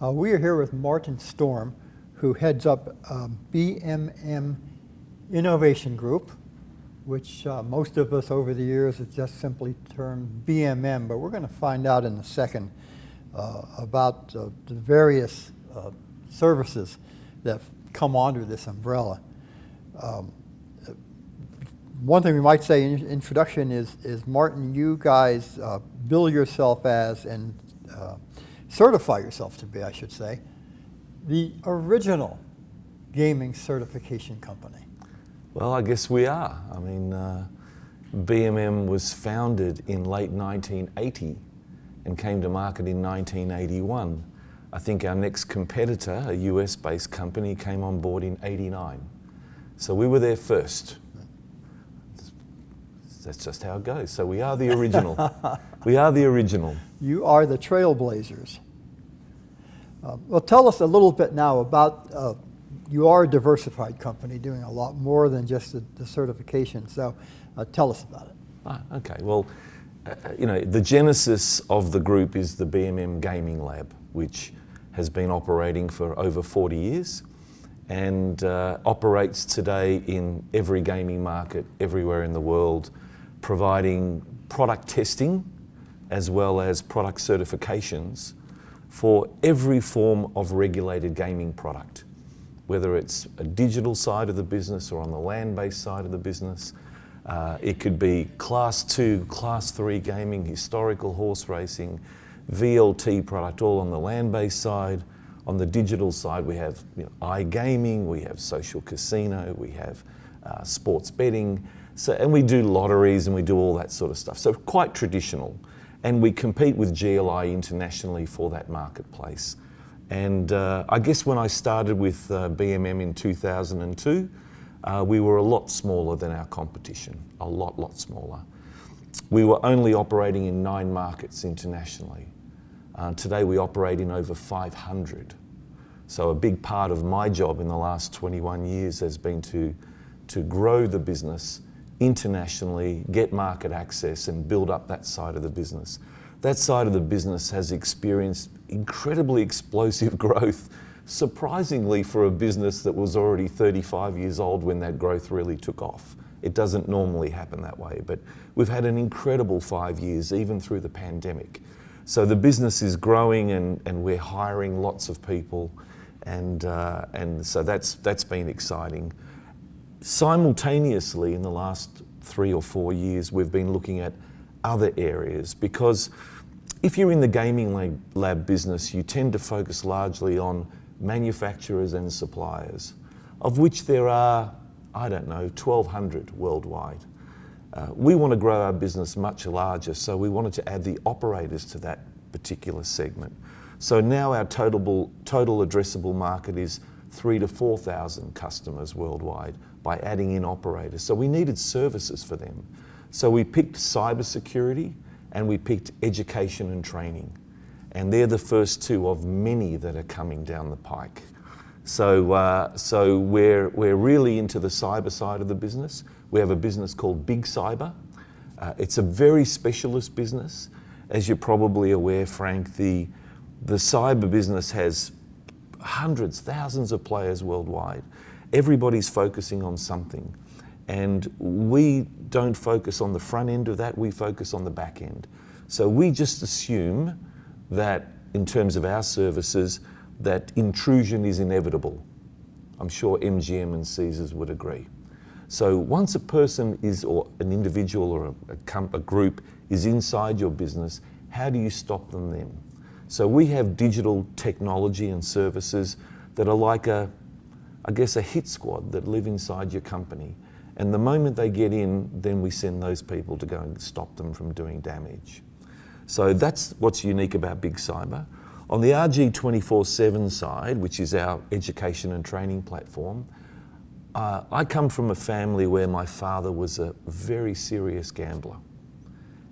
We are here with Martin Storm, who heads up BMM Innovation Group, which most of us over the years have just simply termed BMM, but we're going to find out in a second about the various services that come under this umbrella. One thing we might say in introduction is Martin, you guys bill yourself as and certify yourself to be, I should say, the original gaming certification company. Well, I guess we are. I mean, BMM was founded in late 1980 and came to market in 1981. I think our next competitor, a US-based company, came on board in '89. So we were there first. That's just how it goes. So we are the original. We are the original. You are the trailblazers. Well, tell us a little bit now about, you are a diversified company doing a lot more than just the certification. So tell us about it. Okay. Well, the genesis of the group is the BMM Gaming Lab, which has been operating for over 40 years and operates today in every gaming market everywhere in the world, providing product testing as well as product certifications for every form of regulated gaming product, whether it's a digital side of the business or on the land-based side of the business. It could be Class 2, Class 3 gaming, historical horse racing, VLT product, all on the land-based side. On the digital side, we have iGaming, we have social casino, we have sports betting, and we do lotteries and we do all that sort of stuff. So quite traditional. And we compete with GLI internationally for that marketplace. And I guess when I started with BMM in 2002, we were a lot smaller than our competition, a lot smaller. We were only operating in 9 markets internationally. Today we operate in over 500. So a big part of my job in the last 21 years has been to grow the business internationally, get market access and build up that side of the business. That side of the business has experienced incredibly explosive growth, surprisingly for a business that was already 35 years old when that growth really took off. It doesn't normally happen that way, but we've had an incredible 5 years, even through the pandemic. So the business is growing and we're hiring lots of people, and so that's been exciting. Simultaneously, in the last 3 or 4 years, we've been looking at other areas, because if you're in the gaming lab business, you tend to focus largely on manufacturers and suppliers, of which there are, 1,200 worldwide. We want to grow our business much larger, so we wanted to add the operators to that particular segment. So now our total addressable market is 3,000 to 4,000 customers worldwide by adding in operators. So we needed services for them. So we picked cybersecurity and we picked education and training. And they're the first 2 of many that are coming down the pike. So we're really into the cyber side of the business. We have a business called Big Cyber. It's a very specialist business. As you're probably aware, Frank, the cyber business has hundreds, thousands of players worldwide. Everybody's focusing on something. And we don't focus on the front end of that, we focus on the back end. So we just assume that in terms of our services, that intrusion is inevitable. I'm sure MGM and Caesars would agree. So once a person is, or an individual or a group is inside your business, how do you stop them then? So we have digital technology and services that are like a hit squad that live inside your company. And the moment they get in, then we send those people to go and stop them from doing damage. So that's what's unique about Big Cyber. On the RG 24/7 side, which is our education and training platform, I come from a family where my father was a very serious gambler.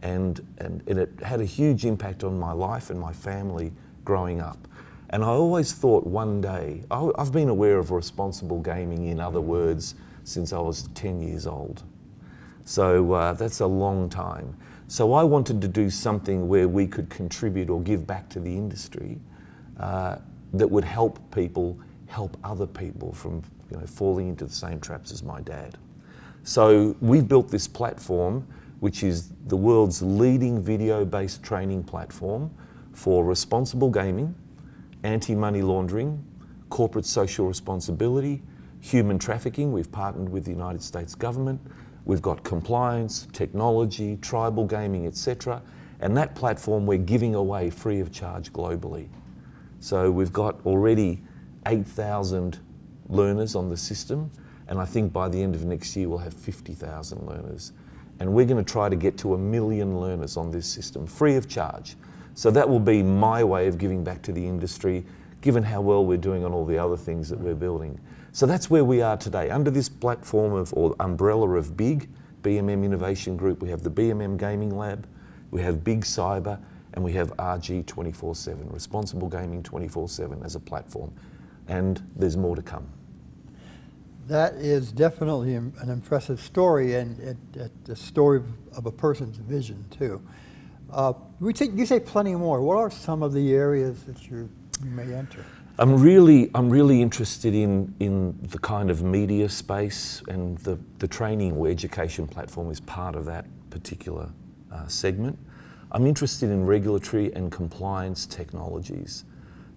And it had a huge impact on my life and my family growing up. And I always thought one day, I've been aware of responsible gaming, in other words, since I was 10 years old. So that's a long time. So I wanted to do something where we could contribute or give back to the industry that would help people help other people from falling into the same traps as my dad. So we've built this platform, which is the world's leading video-based training platform for responsible gaming, anti-money laundering, corporate social responsibility, human trafficking. We've partnered with the United States government. We've got compliance, technology, tribal gaming, etc. And that platform we're giving away free of charge globally. So we've got already 8,000 learners on the system, and I think by the end of next year we'll have 50,000 learners. And we're going to try to get to 1 million learners on this system, free of charge. So that will be my way of giving back to the industry, given how well we're doing on all the other things that we're building. So that's where we are today. Under this platform or umbrella of BMM Innovation Group, we have the BMM Gaming Lab, we have Big Cyber, and we have RG 24/7, Responsible Gaming 24/7 as a platform. And there's more to come. That is definitely an impressive story, and the story of a person's vision too. You say plenty more. What are some of the areas that you may enter? I'm really interested in the kind of media space, and the training or education platform is part of that particular segment. I'm interested in regulatory and compliance technologies,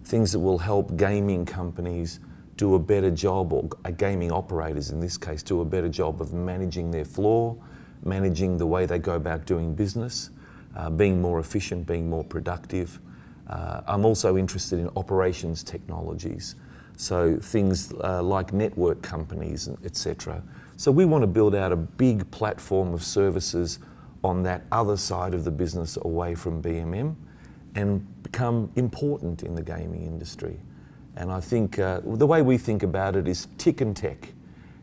things that will help gaming companies do a better job, or gaming operators in this case, do a better job of managing their floor, managing the way they go about doing business, being more efficient, being more productive. I'm also interested in operations technologies, so things like network companies, etc. So we want to build out a big platform of services on that other side of the business away from BMM and become important in the gaming industry. And I think the way we think about it is tick and tech.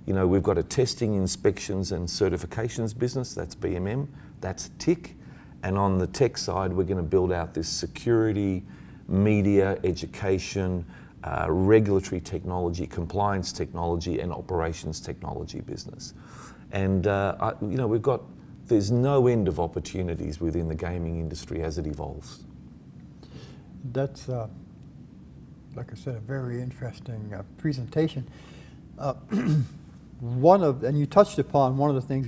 We've got a testing, inspections and certifications business, that's BMM, that's tick. And on the tech side, we're going to build out this security, media, education, regulatory technology, compliance technology, and operations technology business. And there's no end of opportunities within the gaming industry as it evolves. That's, like I said, a very interesting presentation. And you touched upon one of the things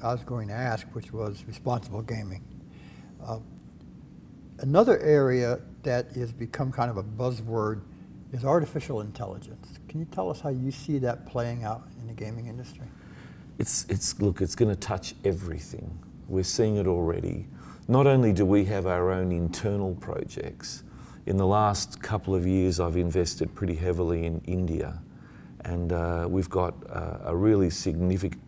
I was going to ask, which was responsible gaming. Another area that has become kind of a buzzword is artificial intelligence. Can you tell us how you see that playing out in the gaming industry? It's going to touch everything. We're seeing it already. Not only do we have our own internal projects, in the last couple of years I've invested pretty heavily in India, and we've got a really significant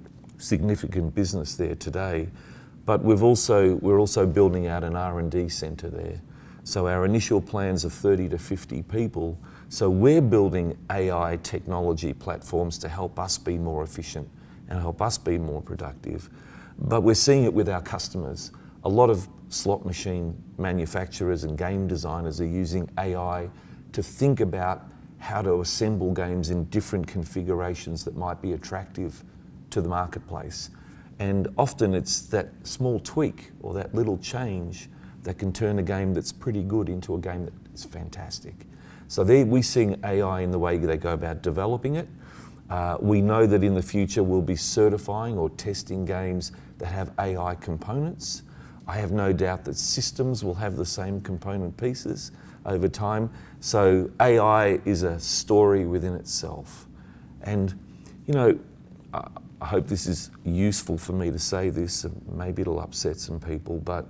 business there today. But we're also building out an R&D centre there. So our initial plans are 30 to 50 people. So we're building AI technology platforms to help us be more efficient and help us be more productive. But we're seeing it with our customers. A lot of slot machine manufacturers and game designers are using AI to think about how to assemble games in different configurations that might be attractive to the marketplace. And often it's that small tweak or that little change that can turn a game that's pretty good into a game that's fantastic. So we're seeing AI in the way they go about developing it. We know that in the future we'll be certifying or testing games that have AI components. I have no doubt that systems will have the same component pieces over time. So AI is a story within itself. And, I hope this is useful for me to say this, maybe it'll upset some people, but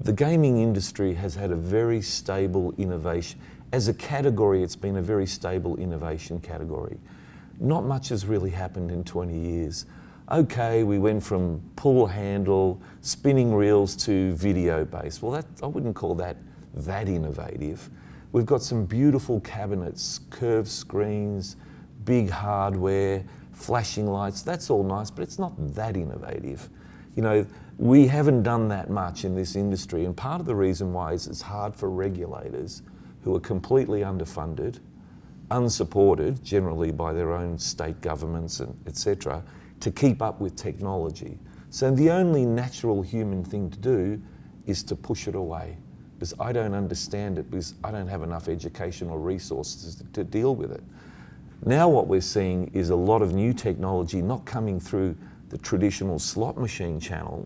the gaming industry has had a very stable innovation. As a category, it's been a very stable innovation category. Not much has really happened in 20 years. Okay, we went from pull handle, spinning reels to video based. Well, I wouldn't call that innovative. We've got some beautiful cabinets, curved screens, big hardware, flashing lights. That's all nice, but it's not that innovative. We haven't done that much in this industry, and part of the reason why is it's hard for regulators who are completely underfunded, unsupported generally by their own state governments and etc., to keep up with technology. So the only natural human thing to do is to push it away, because I don't understand it, because I don't have enough educational resources to deal with it. Now what we're seeing is a lot of new technology not coming through the traditional slot machine channel,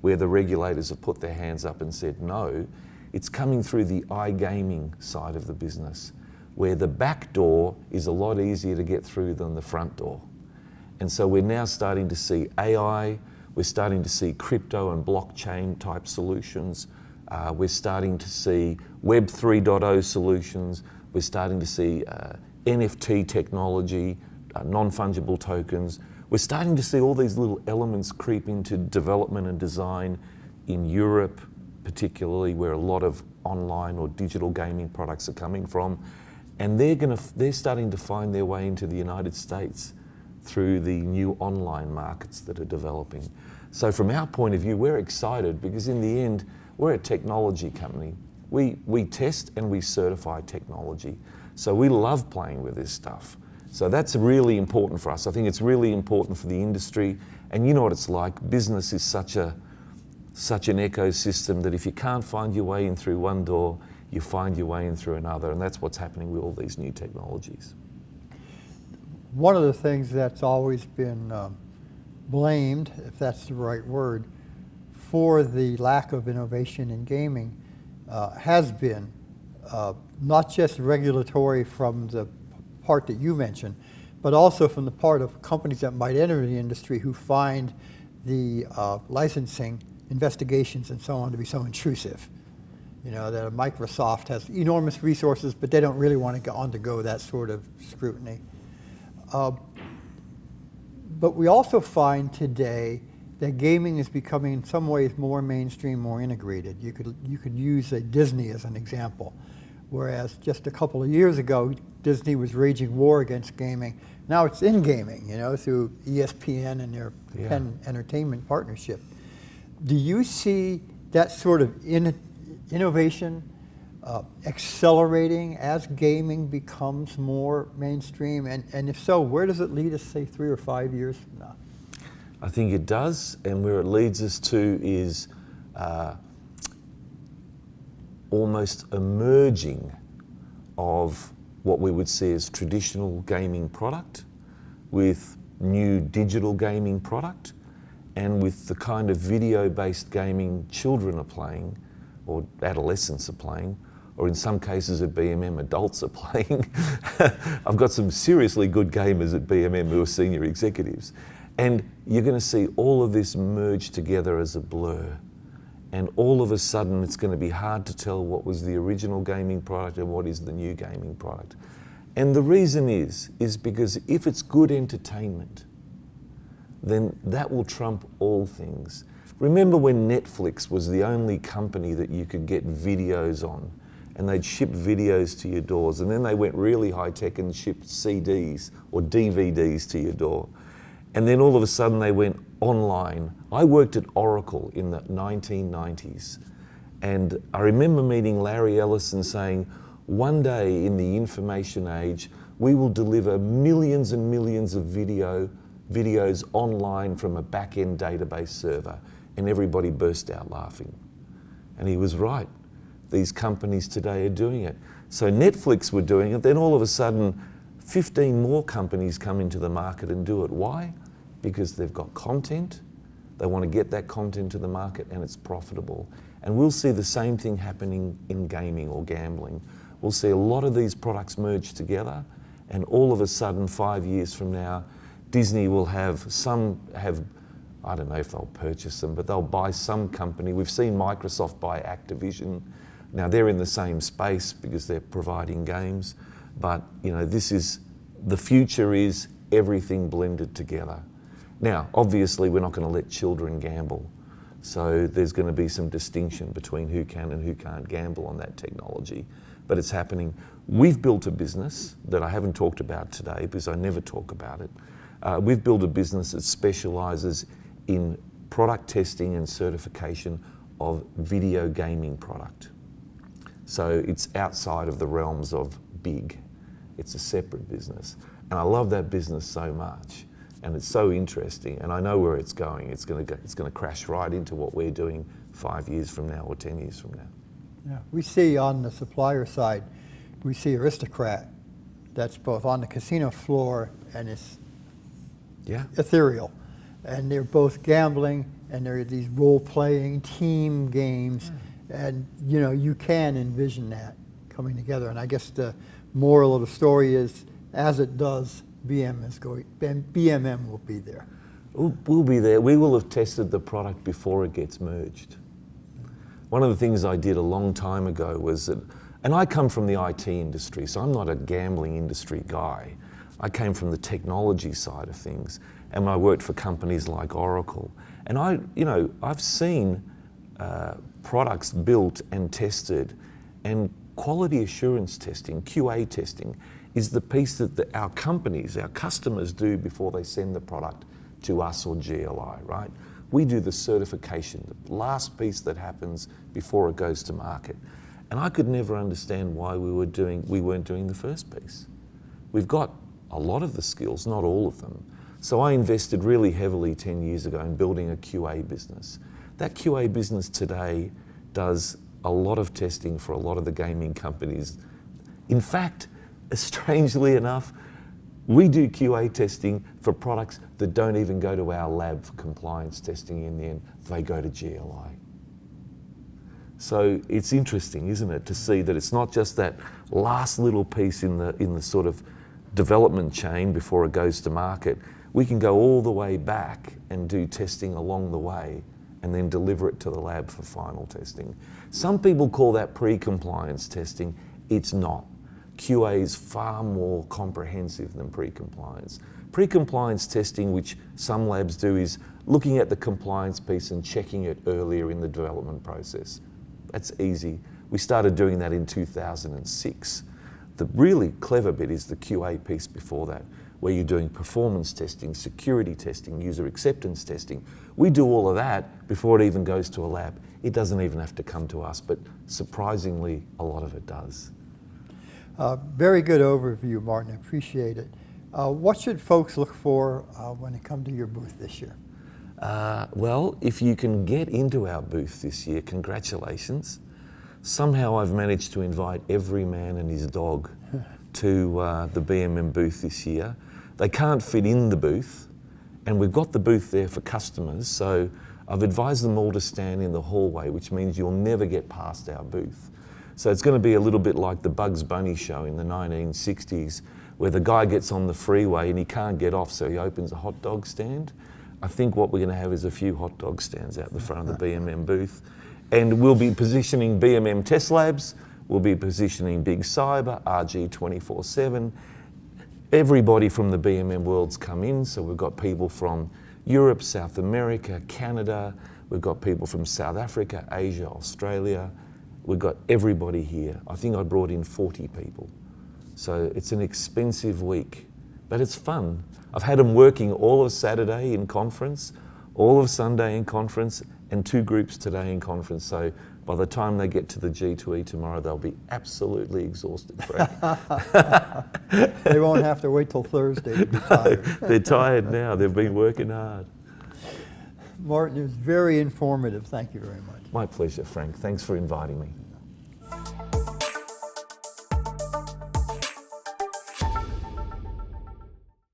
where the regulators have put their hands up and said no. It's coming through the iGaming side of the business, where the back door is a lot easier to get through than the front door. And so we're now starting to see AI, we're starting to see crypto and blockchain type solutions, we're starting to see Web 3.0 solutions, we're starting to see NFT technology, non-fungible tokens. We're starting to see all these little elements creep into development and design in Europe, particularly where a lot of online or digital gaming products are coming from. And they're starting to find their way into the United States through the new online markets that are developing. So from our point of view, we're excited because in the end, we're a technology company. We test and we certify technology. So we love playing with this stuff. So that's really important for us. I think it's really important for the industry. And you know what it's like, business is such an ecosystem that if you can't find your way in through one door, you find your way in through another, and that's what's happening with all these new technologies. One of the things that's always been blamed, if that's the right word, for the lack of innovation in gaming has been not just regulatory from the part that you mentioned, but also from the part of companies that might enter the industry who find the licensing investigations and so on to be so intrusive. You know, that Microsoft has enormous resources, but they don't really want to undergo that sort of scrutiny. But we also find today that gaming is becoming in some ways more mainstream, more integrated. You could use Disney as an example. Whereas just a couple of years ago, Disney was waging war against gaming. Now it's in gaming, you know, through ESPN and their Penn Entertainment partnership. Do you see that sort of innovation accelerating as gaming becomes more mainstream? And if so, where does it lead us, say, 3 or 5 years from now? I think it does, and where it leads us to is almost a merging of what we would see as traditional gaming product with new digital gaming product, and with the kind of video-based gaming children are playing, or adolescents are playing, or in some cases at BMM, adults are playing. I've got some seriously good gamers at BMM who are senior executives. And you're going to see all of this merge together as a blur. And all of a sudden, it's going to be hard to tell what was the original gaming product and what is the new gaming product. And the reason is because if it's good entertainment, then that will trump all things. Remember when Netflix was the only company that you could get videos on, and they'd ship videos to your doors, and then they went really high tech and shipped CDs or DVDs to your door. And then all of a sudden they went online. I worked at Oracle in the 1990s, and I remember meeting Larry Ellison saying, one day in the information age, we will deliver millions and millions of videos online from a back-end database server. And everybody burst out laughing. And he was right. These companies today are doing it. So Netflix were doing it, then all of a sudden 15 more companies come into the market and do it. Why? Because they've got content, they want to get that content to the market, and it's profitable. And we'll see the same thing happening in gaming or gambling. We'll see a lot of these products merge together, and all of a sudden 5 years from now, Disney will have I don't know if they'll purchase them, but they'll buy some company. We've seen Microsoft buy Activision. Now they're in the same space because they're providing games, but you know, the future is everything blended together. Now, obviously we're not going to let children gamble. So there's going to be some distinction between who can and who can't gamble on that technology, but it's happening. We've built a business that I haven't talked about today because I never talk about it. We've built a business that specializes in product testing and certification of video gaming product. So it's outside of the realms of big. It's a separate business. And I love that business so much. And it's so interesting. And I know where it's going. It's going to crash right into what we're doing 5 years from now or 10 years from now. Yeah. We see on the supplier side, we see Aristocrat. That's both on the casino floor and it's Yeah. ethereal. And they're both gambling and they're these role-playing team games. And you can envision that coming together. And I guess the moral of the story is, as it does, BMM will be there. We'll be there. We will have tested the product before it gets merged. One of the things I did a long time ago was that, and I come from the IT industry, so I'm not a gambling industry guy. I came from the technology side of things, and I worked for companies like Oracle. And I've seen products built and tested, and quality assurance testing, QA testing, is the piece that our companies, our customers do before they send the product to us or GLI, right? We do the certification, the last piece that happens before it goes to market. And I could never understand why we weren't doing the first piece. We've got a lot of the skills, not all of them. So I invested really heavily 10 years ago in building a QA business. That QA business today does a lot of testing for a lot of the gaming companies. In fact, strangely enough, we do QA testing for products that don't even go to our lab for compliance testing in the end. They go to GLI. So it's interesting, isn't it, to see that it's not just that last little piece in the sort of development chain before it goes to market. We can go all the way back and do testing along the way and then deliver it to the lab for final testing. Some people call that pre-compliance testing. It's not. QA is far more comprehensive than pre-compliance. Pre-compliance testing, which some labs do, is looking at the compliance piece and checking it earlier in the development process. That's easy. We started doing that in 2006. The really clever bit is the QA piece before that, where you're doing performance testing, security testing, user acceptance testing. We do all of that before it even goes to a lab. It doesn't even have to come to us, but surprisingly, a lot of it does. Very good overview, Martin. I appreciate it. What should folks look for when they come to your booth this year? Well, if you can get into our booth this year, congratulations. Somehow I've managed to invite every man and his dog to the BMM booth this year. They can't fit in the booth, and we've got the booth there for customers, so I've advised them all to stand in the hallway, which means you'll never get past our booth. So it's going to be a little bit like the Bugs Bunny show in the 1960s, where the guy gets on the freeway and he can't get off, so he opens a hot dog stand. I think what we're going to have is a few hot dog stands out the front of the BMM booth. And we'll be positioning BMM test labs, we'll be positioning Big Cyber, RG 24/7. Everybody from the BMM world's come in, so we've got people from Europe, South America, Canada, we've got people from South Africa, Asia, Australia. We've got everybody here. I think I brought in 40 people. So it's an expensive week, but it's fun. I've had them working all of Saturday in conference, all of Sunday in conference, and 2 groups today in conference. So by the time they get to the G2E tomorrow, they'll be absolutely exhausted, Frank. They won't have to wait till Thursday to be tired. They're tired now. They've been working hard. Martin, it was very informative. Thank you very much. My pleasure, Frank. Thanks for inviting me.